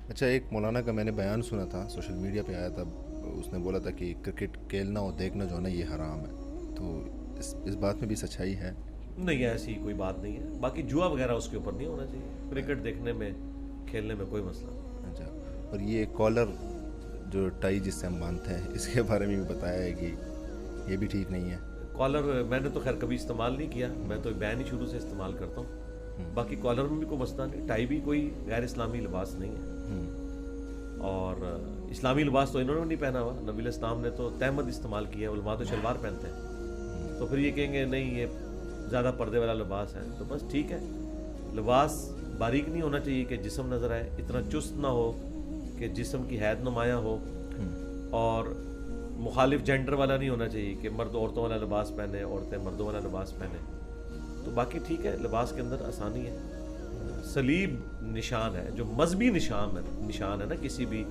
اچھا، ایک مولانا کا میں نے بیان سنا تھا، سوشل میڈیا پہ آیا تھا، اس نے بولا تھا کہ کرکٹ کھیلنا اور دیکھنا جو ہے نا یہ حرام ہے، تو اس بات میں بھی سچائی ہے؟ نہیں، ایسی کوئی بات نہیں ہے. باقی جوا وغیرہ اس کے اوپر نہیں ہونا چاہیے. کرکٹ دیکھنے میں کھیلنے میں کوئی مسئلہ نہیں. اچھا، اور یہ کالر جو ٹائی جس سے ہم باندھتے ہیں اس کے بارے میں بھی بتایا ہے کہ یہ بھی ٹھیک نہیں ہے. کالر میں نے تو خیر کبھی استعمال نہیں کیا، میں تو بین ہی شروع سے استعمال کرتا ہوں. باقی کالر میں بھی کوئی مسئلہ نہیں. ٹائی بھی کوئی غیر اسلامی لباس نہیں ہے، اور اسلامی لباس تو انہوں نے نہیں پہنا ہوا. نبی علیہ السلام نے تو تہمد استعمال کیا ہے، علماء تو شلوار پہنتے ہیں. تو پھر یہ کہیں گے نہیں یہ زیادہ پردے والا لباس ہے، تو بس ٹھیک ہے. لباس باریک نہیں ہونا چاہیے کہ جسم نظر آئے، اتنا چست نہ ہو کہ جسم کی حید نمایاں ہو، اور مخالف جینڈر والا نہیں ہونا چاہیے کہ مرد عورتوں والا لباس پہنے، عورتیں مردوں والا لباس پہنے. تو باقی ٹھیک ہے، لباس کے اندر آسانی ہے. صلیب نشان ہے جو مذہبی نشان ہے نا کسی بھی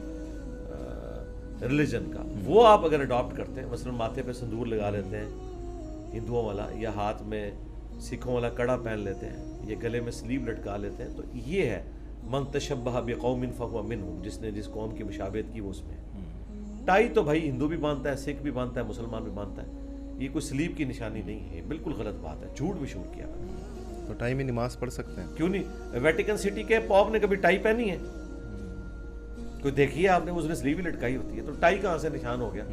ریلیجن کا، وہ آپ اگر اڈاپٹ کرتے ہیں، مثلا ماتھے پہ سندور لگا لیتے ہیں ہندوؤں والا، یا ہاتھ میں سکھوں والا کڑا پہن لیتے ہیں، یا گلے میں سلیب لٹکا لیتے ہیں، تو یہ ہے من تشبہ بقوم فہو منہم، جس نے جس قوم کی مشابہت کی وہ اس میں. ٹائی تو بھائی ہندو بھی باندھتا ہے، سکھ بھی باندھتا ہے، مسلمان بھی باندھتا ہے. یہ کوئی سلیب کی نشانی نہیں ہے، بالکل غلط بات ہے، جھوٹ مشہور کیا ہے. تو ٹائی میں نماز پڑھ سکتے ہیں؟ کیوں نہیں؟ ویٹیکن سٹی کے پوپ نے کبھی ٹائی پہنی ہے؟ کوئی دیکھیے آپ نے، اس نے سلیو ہی لٹکائی ہوتی ہے، تو ٹائی کہاں سے نشان ہو گیا؟